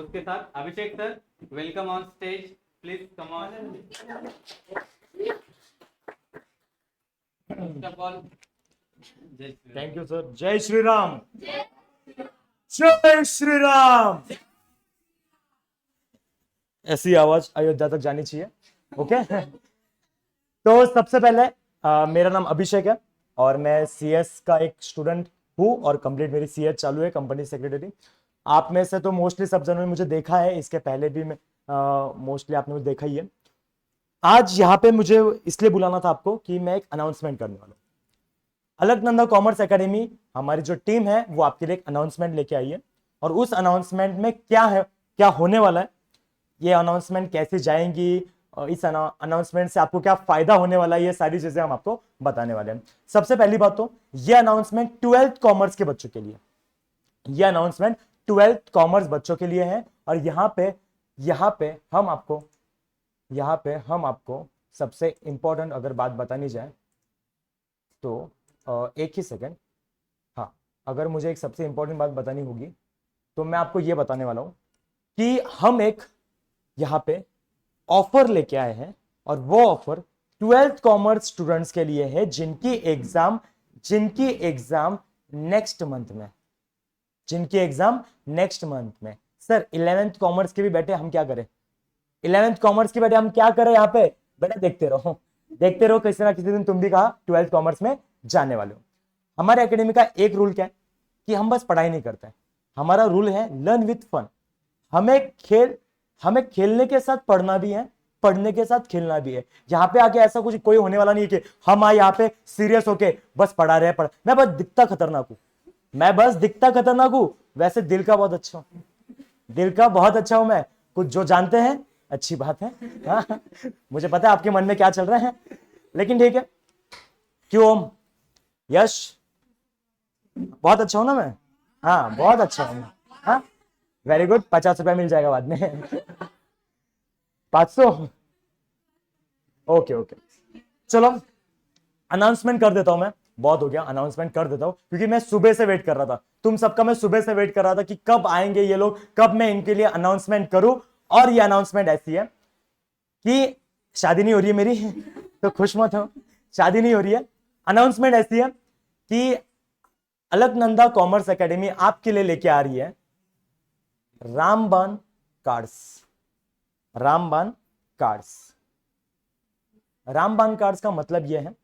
उसके साथ Abhishek sir, welcome on stage, please come on. First of all thank you sir. जय श्री राम। जय श्री राम। ऐसी आवाज अयोध्या तक जानी चाहिए। ओके। तो सबसे पहले मेरा नाम अभिषेक है और मैं सीएस का एक स्टूडेंट हूँ और कंप्लीट मेरी सीएस चालू है, कंपनी सेक्रेटरी। आप में से तो मोस्टली सब जनों ने मुझे देखा है, इसके पहले भी मैं मोस्टली आपने मुझे देखा ही है। आज यहाँ पे मुझे इसलिए बुलाना था आपको कि मैं एक अनाउंसमेंट करने वाला हूँ। अलकनंदा कॉमर्स एकेडमी हमारी जो टीम है वो आपके लिए एक अनाउंसमेंट लेके आई है और उस अनाउंसमेंट में क्या है, क्या होने वाला है, ये अनाउंसमेंट कैसे जाएंगी, इस अनाउंसमेंट से आपको क्या फायदा होने वाला है, ये सारी चीजें हम आपको बताने वाले हैं। सबसे पहली बात तो ये अनाउंसमेंट 12th कॉमर्स के बच्चों के लिए, ये अनाउंसमेंट 12th कॉमर्स बच्चों के लिए है। और यहां पे हम आपको सबसे इंपॉर्टेंट अगर बात बतानी जाए तो एक ही सेकेंड, हाँ, अगर मुझे एक सबसे इंपॉर्टेंट बात बतानी होगी तो मैं आपको यह बताने वाला हूं कि हम एक यहां पे ऑफर लेके आए हैं और वो ऑफर 12th कॉमर्स स्टूडेंट्स के लिए है जिनकी एग्जाम नेक्स्ट मंथ में। सर 11th कॉमर्स के भी बेटे हम क्या करें, 11th कॉमर्स के बेटे हम क्या करें यहाँ पे, बेटा देखते रहो, किसी ना किसी दिन तुम भी कहा 12th कॉमर्स में जाने वाले हो। हमारे एकेडमी का एक रूल क्या है कि हम बस पढ़ाई नहीं करते हैं, हमारा रूल है लर्न विथ फन। हमें खेलने के साथ पढ़ना भी है, पढ़ने के साथ खेलना भी है। यहां पे आके ऐसा कुछ कोई होने वाला नहीं है कि हम आए यहाँ पे सीरियस होके बस पढ़ा रहे हैं। मैं बस दिखता खतरनाक हूं, वैसे दिल का बहुत अच्छा हूं मैं। कुछ जो जानते हैं अच्छी बात है, हाँ, मुझे पता है आपके मन में क्या चल रहा है, लेकिन ठीक है। क्यों यश, बहुत अच्छा हूं ना मैं, हाँ बहुत अच्छा हूं। हाँ वेरी गुड, 50 रुपया मिल जाएगा बाद में। 500। ओके, चलो अनाउंसमेंट कर देता हूं मैं, बहुत हो गया, अनाउंसमेंट कर देता हूं क्योंकि मैं सुबह से वेट कर रहा था, तुम सबका मैं सुबह से वेट कर रहा था कि कब आएंगे ये लोग, कब मैं इनके लिए अनाउंसमेंट करूं। और ये अनाउंसमेंट ऐसी है कि शादी नहीं हो रही है मेरी, तो खुश मत हो, शादी नहीं हो रही है। अनाउंसमेंट ऐसी है कि अलकनंदा कॉमर्स एकेडमी आपके लिए लेके आ रही है रामबान कार्ड्स का मतलब यह है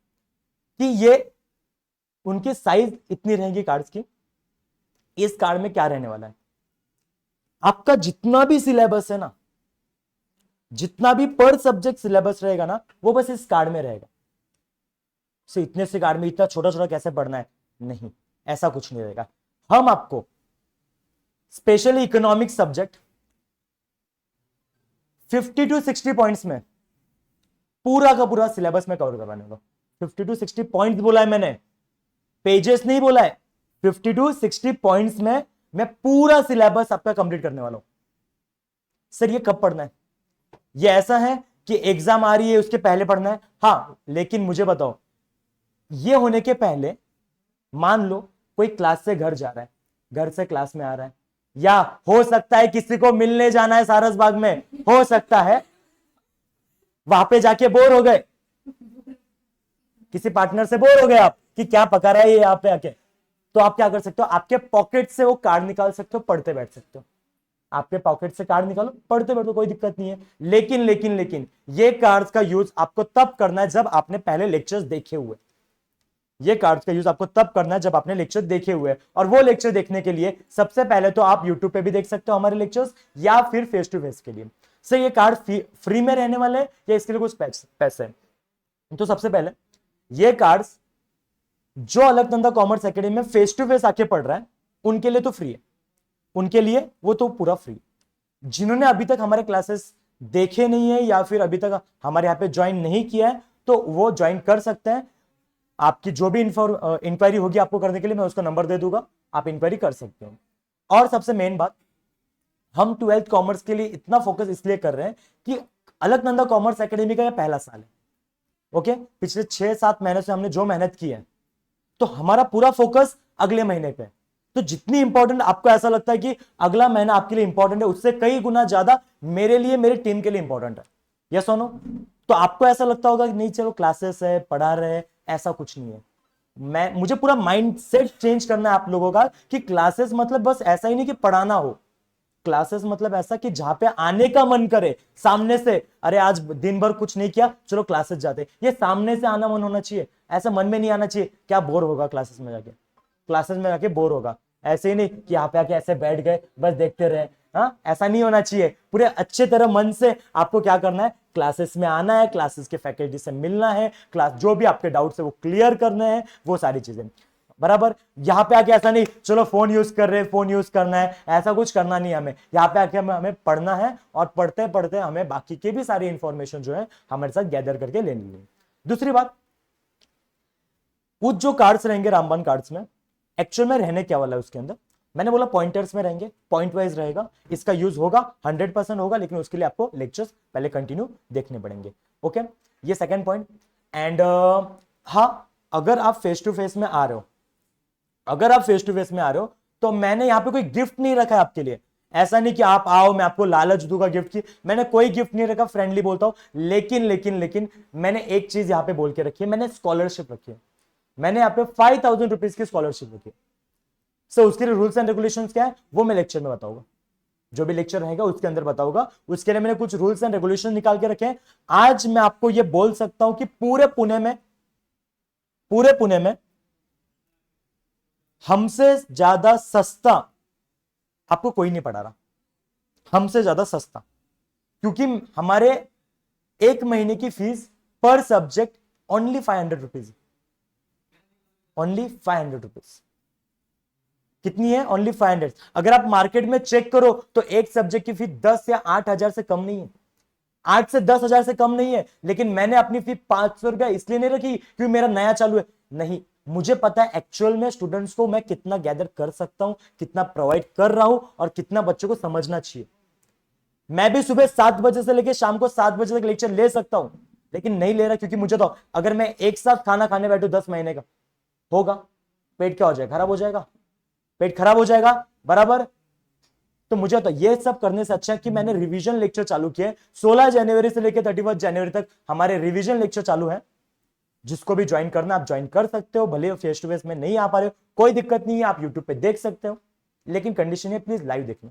कि ये उनकी साइज इतनी रहेगी कार्ड्स की। इस कार्ड में क्या रहने वाला है, आपका जितना भी सिलेबस है ना, जितना भी पर सब्जेक्ट सिलेबस रहेगा ना, वो बस इस कार्ड में रहेगा। इतने से कार्ड में इतना छोटा छोटा कैसे पढ़ना है, नहीं, ऐसा कुछ नहीं रहेगा। हम आपको specially economic subject 50 to 60 points में पूरा का पूरा सिलेबस में कवर करवाने को। 50 to 60 पॉइंट्स बोला है मैंने, पेजेस नहीं बोला है। 50 to 60 पॉइंट्स में मैं पूरा सिलेबस आपका कंप्लीट करने वाला हूं। सर ये कब पढ़ना है, ये ऐसा है कि एग्जाम आ रही है उसके पहले पढ़ना है, हाँ, लेकिन मुझे बताओ ये होने के पहले मान लो कोई क्लास से घर जा रहा है, घर से क्लास में आ रहा है, या हो सकता है किसी को मिलने जाना है सारसबाग में, हो सकता है वहां पे जाके बोर हो गए, किसी पार्टनर से बोर हो गए आप कि क्या पका रहा है ये यहाँ पे आके, तो आप क्या कर सकते हो, आपके पॉकेट से वो कार्ड निकाल सकते हो, पढ़ते बैठ सकते हो। आपके पॉकेट से कार्ड निकालो, पढ़ते बैठो, कोई दिक्कत नहीं है। लेकिन ये कार्ड्स का यूज आपको तब करना है जब आपने पहले लेक्चर्स देखे हुए। ये कार्ड्स का यूज आपको तब करना है जब आपने लेक्चर देखे हुए, और वो लेक्चर देखने के लिए सबसे पहले तो आप यूट्यूब पे भी देख सकते हो हमारे लेक्चर्स, या फिर फेस टू फेस के लिए। सर ये कार्ड फ्री में रहने वाले हैं या इसके लिए कुछ पैसे हैं? तो सबसे पहले ये कार्ड्स जो अलकनंदा कॉमर्स एकेडमी में फेस टू फेस आके पढ़ रहा है उनके लिए तो फ्री है, उनके लिए वो तो पूरा फ्री। जिन्होंने अभी तक हमारे क्लासेस देखे नहीं है या फिर अभी तक हमारे यहाँ पे ज्वाइन नहीं किया है तो वो ज्वाइन कर सकते हैं। आपकी जो भी इंक्वायरी होगी आपको करने के लिए मैं उसका नंबर दे दूंगा, आप इंक्वायरी कर सकते हो। और सबसे मेन बात, हम 12th कॉमर्स के लिए इतना फोकस इसलिए कर रहे हैं कि अलकनंदा कॉमर्स एकेडमी का यह पहला साल है। ओके, पिछले 6-7 महीने से हमने जो मेहनत की है तो हमारा पूरा फोकस अगले महीने पे। तो जितनी इंपॉर्टेंट आपको ऐसा लगता है कि अगला महीना आपके लिए इंपॉर्टेंट है, उससे कई गुना ज्यादा मेरे लिए, मेरी टीम के लिए इंपॉर्टेंट है। यस और नो? तो आपको ऐसा लगता होगा कि नहीं चलो क्लासेस है, पढ़ा रहे, ऐसा कुछ नहीं है। मुझे पूरा माइंड सेट चेंज करना है आप लोगों का कि क्लासेस मतलब बस ऐसा ही नहीं कि पढ़ाना हो। क्लासेस मतलब ऐसा कि जहां पे आने का मन करे, सामने से, अरे आज दिन भर कुछ नहीं किया चलो क्लासेस जाते, ये सामने से आना मन होना चाहिए। ऐसा मन में नहीं आना चाहिए क्या बोर होगा क्लासेस में जाके, क्लासेस में जाके बोर होगा, ऐसे ही नहीं कि यहाँ पे आके ऐसे बैठ गए बस देखते रहे। हाँ, ऐसा नहीं होना चाहिए। पूरे अच्छे तरह मन से आपको क्या करना है, क्लासेस में आना है, क्लासेस के फैकल्टी से मिलना है, क्लास जो भी आपके डाउट्स है वो क्लियर करने हैं, वो सारी चीजें बराबर। यहां पे आके ऐसा नहीं चलो फोन यूज कर रहे, फोन यूज करना है, ऐसा कुछ करना नहीं है हमें। यहाँ पे आके हमें पढ़ना है और पढ़ते पढ़ते हमें बाकी की भी सारी इंफॉर्मेशन जो है हमारे साथ गैदर करके लेनी है। दूसरी बात, कुछ जो कार्ड्स रहेंगे रामबाण कार्ड्स में, एक्चुअल में रहने क्या वाला है उसके अंदर, मैंने बोला पॉइंटर्स में रहेंगे, पॉइंट वाइज रहेगा, इसका यूज होगा 100% होगा, लेकिन उसके लिए आपको लेक्चर्स पहले कंटिन्यू देखने पड़ेंगे। ओके, ये सेकंड पॉइंट। एंड हाँ, अगर आप फेस टू फेस में आ रहे हो, अगर आप फेस टू फेस में आ रहे हो तो मैंने यहां पे कोई गिफ्ट नहीं रखा है आपके लिए। ऐसा नहीं कि आप आओ मैं आपको लालच दूंगा गिफ्ट की, मैंने कोई गिफ्ट नहीं रखा, फ्रेंडली बोलता हूं। लेकिन लेकिन लेकिन मैंने एक चीज यहां पे बोल के रखी है, मैंने स्कॉलरशिप रखी है। मैंने यहाँ पे 5000 रुपीज की स्कॉलरशिप रखी है। सो उसके लिए रूल्स एंड रेगुलेशंस क्या है वो मैं लेक्चर में बताऊंगा, जो भी लेक्चर रहेगा उसके अंदर बताऊंगा। उसके लिए मैंने कुछ रूल्स एंड रेगुलेशन निकाल के रखे हैं। आज मैं आपको ये बोल सकता हूं कि पूरे पुणे में हमसे ज्यादा सस्ता आपको कोई नहीं पढ़ा रहा, हमसे ज्यादा सस्ता, क्योंकि हमारे एक महीने की फीस पर subject only 500 rupees, only 500 rupees. कितनी है? ओनली 500। अगर आप मार्केट में चेक करो तो एक सब्जेक्ट की फीस 10 या 8 हजार से कम नहीं है, 8 से 10 हजार से कम नहीं है। लेकिन मैंने अपनी फीस 500 रुपया इसलिए नहीं रखी क्योंकि मेरा नया चालू है, नहीं, मुझे पता है एक्चुअल में स्टूडेंट्स को मैं कितना गैदर कर सकता हूं, कितना प्रोवाइड कर रहा हूं और कितना बच्चों को समझना चाहिए। मैं भी सुबह 7 बजे से लेकर शाम को 7 बजे तक लेक्चर ले सकता हूं, लेकिन नहीं ले रहा क्योंकि मुझे तो अगर मैं एक साथ खाना खाने बैठू 10 महीने का होगा, पेट क्या हो जाएगा, खराब हो जाएगा, पेट खराब हो जाएगा बराबर। तो मुझे तो ये सब करने से अच्छा है कि मैंने रिवीजन लेक्चर चालू किए। 16 जनवरी से लेकर 31 जनवरी तक हमारे रिवीजन लेक्चर चालू है। जिसको भी ज्वाइन करना आप ज्वाइन कर सकते हो, भले फेस टू फेस में नहीं आ पा रहे हो कोई दिक्कत नहीं है, आप यूट्यूब पे देख सकते हो, लेकिन कंडीशन है प्लीज लाइव देखना।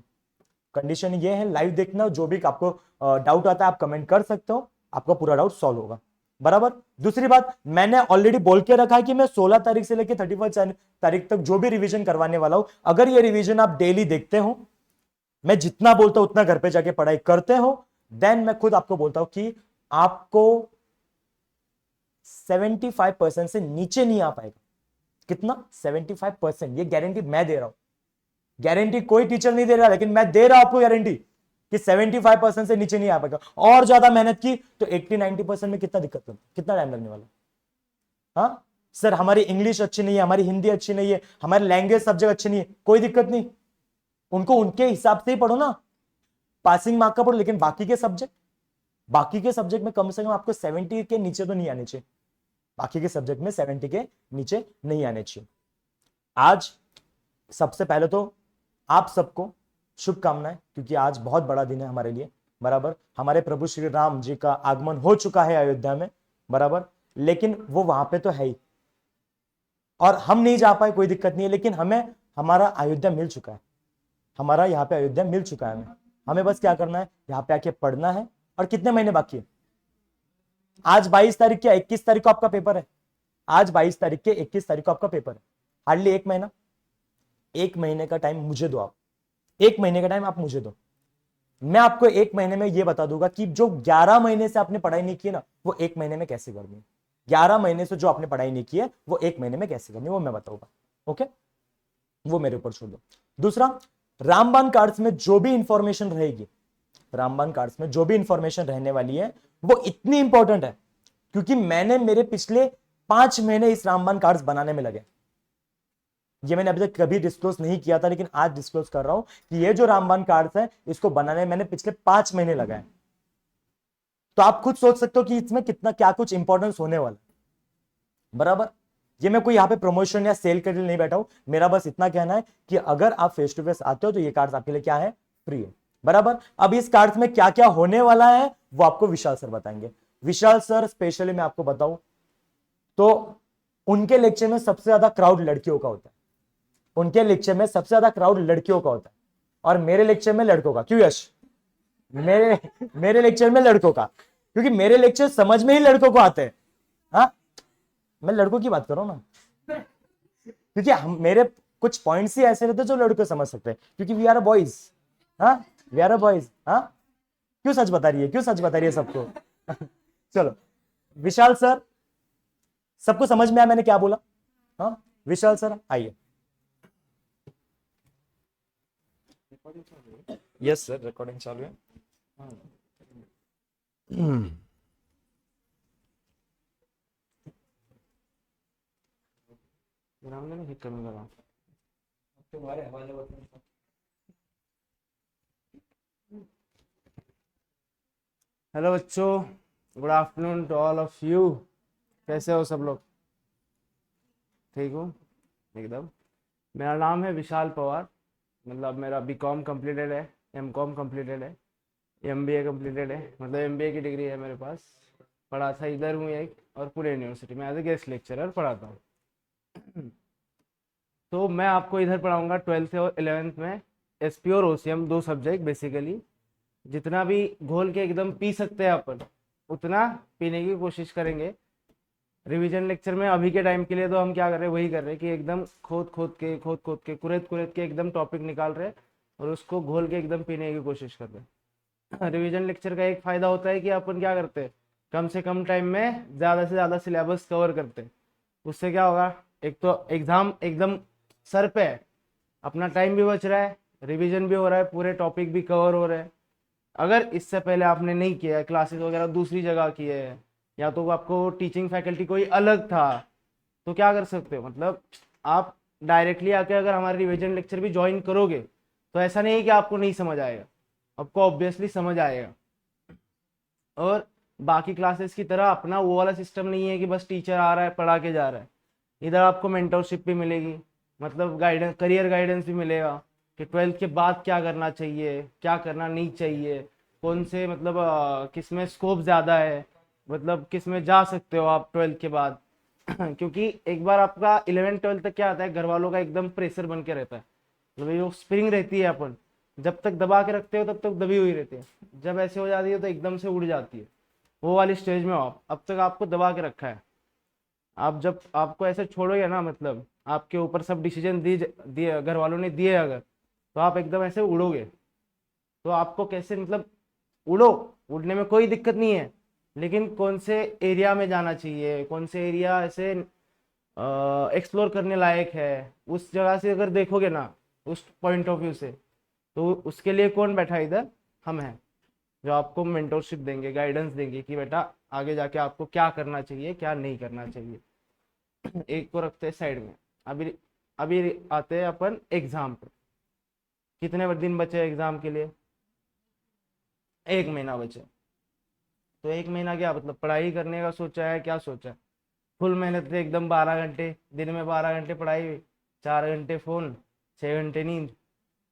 कंडीशन ये है लाइव देखना, जो भी आपको डाउट आता है आप कमेंट कर सकते हो, आपका पूरा डाउट सॉल्व होगा बराबर। दूसरी बात, मैंने ऑलरेडी बोल के रखा है कि मैं 16 तारीख से लेकर 31 तारीख तक जो भी रिवीजन करवाने वाला हूं, अगर ये रिवीजन आप डेली देखते हो, मैं जितना बोलता हूं उतना घर पे जाके पढ़ाई करते हो, देन मैं खुद आपको बोलता हूं कि आपको 75% से नीचे नहीं आ पाएगा। कितना? 75%, ये गारंटी मैं दे रहा हूं। गारंटी कोई टीचर नहीं दे रहा, लेकिन मैं दे रहा हूं आपको गारंटी कि 75% से नीचे नहीं आ पाएगा। और ज्यादा मेहनत की तो 80-90% में कितना दिक्कत होगी, कितना टाइम लगने वाला? हाँ सर, हमारी इंग्लिश अच्छी नहीं है, हमारी हिंदी अच्छी नहीं है, हमारी लैंग्वेज सब्जेक्ट अच्छी नहीं है, कोई दिक्कत नहीं, उनको उनके हिसाब से ही पढ़ो ना, पासिंग मार्क का पढ़ो। लेकिन बाकी के सब्जेक्ट में कम से कम आपको 70 के नीचे तो नहीं आने चाहिए, बाकी के सब्जेक्ट में 70 के नीचे नहीं आने चाहिए। आज सबसे पहले तो आप सबको शुभकामनाएं, क्योंकि आज बहुत बड़ा दिन है हमारे लिए बराबर। हमारे प्रभु श्री राम जी का आगमन हो चुका है अयोध्या में बराबर, लेकिन वो वहां पे तो है ही और हम नहीं जा पाए, कोई दिक्कत नहीं है, लेकिन हमें हमारा अयोध्या मिल चुका है, हमारा यहाँ पे अयोध्या मिल चुका है। हमें बस क्या करना है, यहाँ पे आके पढ़ना है। और कितने महीने बाकी है? आज 22 तारीख के 21 तारीख को आपका पेपर है, आज 22 तारीख के 21 तारीख को आपका पेपर है, हार्डली एक महीना। एक महीने का टाइम मुझे दो, आप एक महीने का टाइम आप मुझे दो, मैं आपको एक महीने में ये बता दूंगा कि जो 11 महीने से आपने पढ़ाई नहीं की ना, वो एक महीने में कैसे करनी है। 11 महीने से जो आपने पढ़ाई नहीं की है वो एक महीने में कैसे करनी है वो मैं बताऊंगा। ओके, वो मेरे ऊपर छोड़ दो। दूसरा, रामबाण कार्ड्स में जो भी इंफॉर्मेशन रहेगी, रामबाण कार्ड्स में जो भी इंफॉर्मेशन रहने वाली है वो इतनी इंपॉर्टेंट है क्योंकि मैंने मेरे पिछले 5 महीने इस रामबाण कार्ड्स बनाने में लगे। ये मैंने अभी तक कभी डिस्क्लोज नहीं किया था, लेकिन आज डिस्क्लोज कर रहा हूं कि ये जो रामबाण कार्ड्स है इसको बनाने में मैंने पिछले 5 महीने लगाए। तो आप खुद सोच सकते हो कि इसमें कितना क्या कुछ इंपॉर्टेंस होने वाला बराबर। ये मैं कोई यहाँ पे प्रमोशन या सेल के लिए नहीं बैठा हूं, मेरा बस इतना कहना है कि अगर आप फेस टू फेस आते हो तो ये कार्ड्स आपके लिए क्या है, फ्री है, बराबर। अब इस कार्ड्स में क्या क्या होने वाला है वो आपको विशाल सर बताएंगे। विशाल सर स्पेशली मैं आपको बताऊं तो उनके लेक्चर में सबसे ज्यादा क्राउड लड़कियों का होता है, उनके लेक्चर में सबसे ज्यादा क्राउड लड़कियों का होता है, और मेरे लेक्चर में लड़कों का। क्यों यश? मेरे मेरे लेक्चर में लड़कों का, क्योंकि मेरे लेक्चर समझ में ही लड़कों को आते हैं। हाँ, मैं लड़कों की बात कर रहा हूं ना, क्योंकि हम मेरे कुछ पॉइंट्स ही ऐसे रहते हैं जो लड़के समझ सकते हैं, क्योंकि वी आर अ बॉयज। हाँ, वी आर अ बॉयज। हाँ, क्यों सच बता रही है, क्यों सच बता रही है सबको? चलो विशाल सर, सबको समझ में आया मैंने क्या बोला? हाँ, विशाल सर आइए। यस सर, रिकॉर्डिंग चालू है। तुम्हारे हवाले बताओ। हेलो बच्चों, good afternoon to all of you. कैसे हो सब लोग? ठीक हो एकदम। मेरा नाम है विशाल पवार, मतलब मेरा बीकॉम कंप्लीटेड है, एमकॉम कंप्लीटेड है, एमबीए कंप्लीटेड है, मतलब एमबीए की डिग्री है मेरे पास। पढ़ा था इधर हूँ एक, और पुणे यूनिवर्सिटी में एज ए गेस्ट लेक्चरर पढ़ाता हूँ। तो मैं आपको इधर पढ़ाऊँगा 12th और 11th में एसपी और ओसीएम, दो सब्जेक्ट बेसिकली। जितना भी घोल के एकदम पी सकते हैं अपन, उतना पीने की कोशिश करेंगे। रिवीजन लेक्चर में अभी के टाइम के लिए तो हम क्या कर रहे हैं, वही कर रहे हैं कि एकदम खोद खोद के कुरेद के एकदम टॉपिक निकाल रहे हैं और उसको घोल के एकदम पीने की कोशिश कर रहे हैं। रिवीजन लेक्चर का एक फायदा होता है कि अपन क्या करते हैं, कम से कम टाइम में ज़्यादा से ज़्यादा सिलेबस कवर करते हैं। उससे क्या होगा, एक तो एग्ज़ाम एकदम सर पे है, अपना टाइम भी बच रहा है, रिवीजन भी हो रहा है, पूरे टॉपिक भी कवर हो रहे हैं। अगर इससे पहले आपने नहीं किया है, क्लासेस वगैरह दूसरी जगह किए हैं, या तो आपको टीचिंग फैकल्टी कोई अलग था, तो क्या कर सकते हो, मतलब आप डायरेक्टली आके अगर हमारे रिवीजन लेक्चर भी ज्वाइन करोगे तो ऐसा नहीं है कि आपको नहीं समझ आएगा, आपको ऑब्वियसली समझ आएगा। और बाकी क्लासेस की तरह अपना वो वाला सिस्टम नहीं है कि बस टीचर आ रहा है पढ़ा के जा रहा है। इधर आपको मेंटरशिप भी मिलेगी, मतलब गाइडेंस, करियर गाइडेंस भी मिलेगा कि 12th के बाद क्या करना चाहिए, क्या करना नहीं चाहिए, कौन से मतलब किस में स्कोप ज़्यादा है, मतलब किस में जा सकते हो आप 12th के बाद। क्योंकि एक बार आपका 11th-12th तक क्या आता है, घर वालों का एकदम प्रेशर बन के रहता है, मतलब ये जो स्प्रिंग रहती है अपन जब तक दबा के रखते हो तब तक दबी हुई रहती है, जब ऐसे हो जाती है तो एकदम से उड़ जाती है। वो वाली स्टेज में हो आप, अब तक आपको दबा के रखा है। आप जब आपको ऐसे छोड़ोगे ना, मतलब आपके ऊपर सब डिसीजन दिए घर वालों ने दिए अगर, तो आप एकदम ऐसे उड़ोगे। तो आपको कैसे, मतलब उड़ो, उड़ने में कोई दिक्कत नहीं है, लेकिन कौन से एरिया में जाना चाहिए, कौन से एरिया ऐसे एक्सप्लोर करने लायक है, उस जगह से अगर देखोगे ना, उस पॉइंट ऑफ व्यू से, तो उसके लिए कौन बैठा है इधर, हम हैं, जो आपको मेंटरशिप देंगे, गाइडेंस देंगे कि बेटा आगे जाके आपको क्या करना चाहिए, क्या नहीं करना चाहिए। एक को रखते हैं साइड में। अभी अभी आते हैं अपन एग्जाम पे। कितने दिन बचे एग्जाम के लिए? 1 महीना बचे। तो 1 महीना क्या मतलब पढ़ाई करने का सोचा है, क्या सोचा है? फुल मेहनत से एकदम 12 घंटे, दिन में 12 घंटे पढ़ाई, 4 घंटे फोन, 6 घंटे नींद,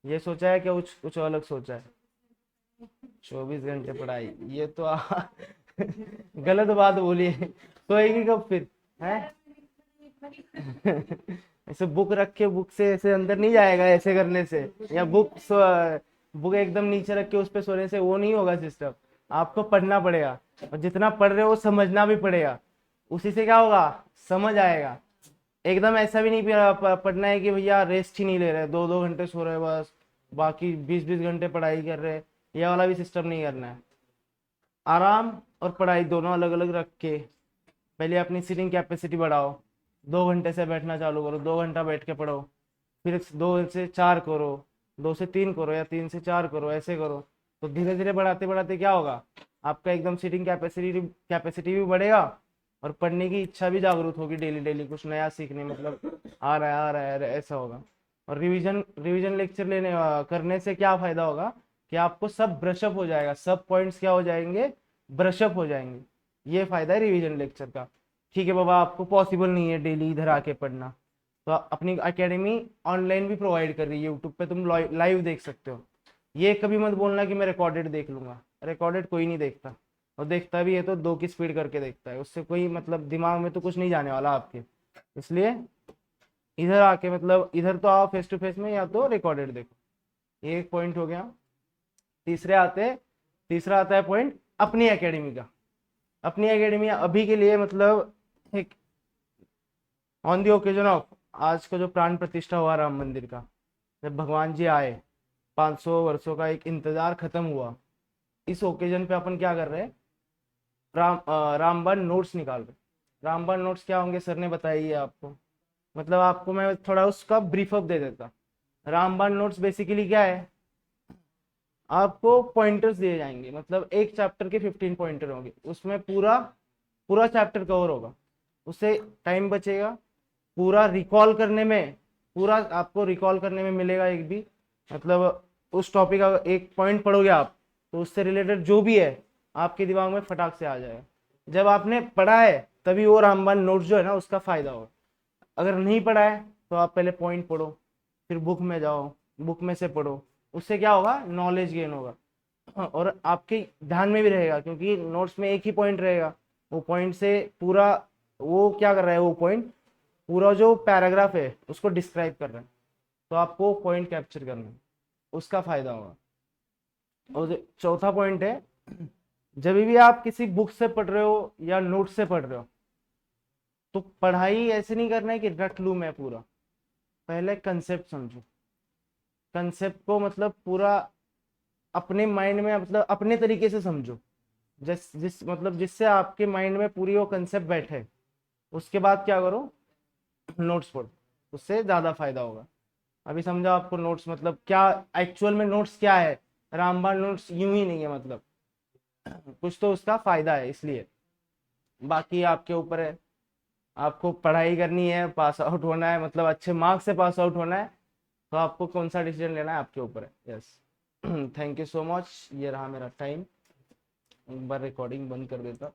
ये सोचा है क्या? कुछ कुछ अलग सोचा है? 24 घंटे पढ़ाई, ये तो गलत बात बोली है। सोएगी कब फिर है? ऐसे बुक रख के, बुक से ऐसे अंदर नहीं जाएगा ऐसे करने से, या बुक एकदम नीचे रख के उस पे सोने से वो नहीं होगा सिस्टम। आपको पढ़ना पड़ेगा, और जितना पढ़ रहे हो समझना भी पड़ेगा, उसी से क्या होगा, समझ आएगा। एकदम ऐसा भी नहीं पढ़ना है कि भैया रेस्ट ही नहीं ले रहे, 2-2 घंटे सो रहे बस, बाकी 20-20 घंटे पढ़ाई कर रहे, ये वाला भी सिस्टम नहीं करना है। आराम और पढ़ाई दोनों अलग अलग रख के पहले अपनी सीटिंग कैपेसिटी बढ़ाओ। 2 घंटे से बैठना चालू करो, 2 घंटा बैठ के पढ़ो, फिर 2 से 4 करो, 2 से 3 करो, या 3 से 4 करो, ऐसे करो। तो धीरे धीरे बढ़ाते बढ़ाते क्या होगा, आपका एकदम सीटिंग कैपेसिटी भी बढ़ेगा, और पढ़ने की इच्छा भी जागरूक होगी, डेली डेली कुछ नया सीखने, मतलब आ रहा है आ रहा है ऐसा होगा। और रिवीजन रिवीजन लेक्चर करने से क्या फायदा होगा कि आपको सब ब्रशअप हो जाएगा, सब पॉइंट्स क्या हो जाएंगे, ब्रशअप हो जाएंगे। ये फायदा है रिवीजन लेक्चर का, ठीक है बाबा आपको पॉसिबल नहीं है डेली इधर आके पढ़ना, तो अपनी एकेडमी ऑनलाइन भी प्रोवाइड कर रही है, यूट्यूब पे तुम लाइव देख सकते हो। ये कभी मत बोलना कि मैं रिकॉर्डेड देख लूंगा, रिकॉर्डेड कोई नहीं देखता, और देखता भी है तो 2 की स्पीड करके देखता है, उससे कोई मतलब दिमाग में तो कुछ नहीं जाने वाला आपके। इसलिए इधर आके मतलब इधर तो आओ फेस टू फेस में, या तो रिकॉर्डेड देखो। ये एक पॉइंट हो गया। तीसरा आता है पॉइंट अपनी एकेडमी का। अपनी एकेडमी अभी के लिए मतलब एक ऑन द ओकेजन ऑफ आज का जो प्राण प्रतिष्ठा हुआ राम मंदिर का, जब भगवान जी आए, 500 वर्षों का एक इंतजार खत्म हुआ, इस ओकेजन पे अपन क्या कर रहे हैं, रामबाण नोट्स निकाल रहे। रामबाण नोट्स क्या होंगे सर ने बताइए आपको, मतलब आपको मैं थोड़ा उसका ब्रीफ अप दे देता। रामबाण नोट्स बेसिकली क्या है, आपको पॉइंटर्स दिए जाएंगे, मतलब एक चैप्टर के 15 पॉइंटर होंगे, उसमें पूरा पूरा चैप्टर कवर होगा, उससे टाइम बचेगा। पूरा रिकॉल करने में, पूरा आपको रिकॉल करने में मिलेगा एक भी, मतलब उस टॉपिक का एक पॉइंट पढ़ोगे आप तो उससे रिलेटेड जो भी है आपके दिमाग में फटाक से आ जाएगा। जब आपने पढ़ा है तभी वो रामबाण नोट्स जो है ना उसका फायदा होगा। अगर नहीं पढ़ा है तो आप पहले पॉइंट पढ़ो, फिर बुक में जाओ, बुक में से पढ़ो, उससे क्या होगा, नॉलेज गेन होगा और आपके ध्यान में भी रहेगा, क्योंकि नोट्स में एक ही पॉइंट रहेगा। वो पॉइंट से पूरा वो क्या कर रहा है, वो पॉइंट पूरा जो पैराग्राफ है उसको डिस्क्राइब कर रहा है, तो आपको पॉइंट कैप्चर करना है, उसका फायदा होगा। और जो चौथा पॉइंट है, जब भी आप किसी बुक से पढ़ रहे हो या नोट से पढ़ रहे हो तो पढ़ाई ऐसे नहीं करना है कि रट लूं मैं पूरा, पहले कंसेप्ट समझो। कंसेप्ट को मतलब पूरा अपने माइंड में मतलब अपने तरीके से समझो, जिस मतलब जिससे आपके माइंड में पूरी वो कंसेप्ट बैठे। उसके बाद क्या करो, नोट्स पढ़ो, उससे ज्यादा फायदा होगा। अभी समझो आपको नोट्स मतलब क्या, एक्चुअल में नोट्स क्या है, रामबाण नोट्स यूं ही नहीं है, मतलब कुछ तो उसका फायदा है, इसलिए बाकी आपके ऊपर है। आपको पढ़ाई करनी है, पास आउट होना है, मतलब अच्छे मार्क्स से पास आउट होना है, तो आपको कौन सा डिसीजन लेना है आपके ऊपर है। Yes, thank you so much. ये रहा मेरा टाइम, एक बार रिकॉर्डिंग बंद कर देता।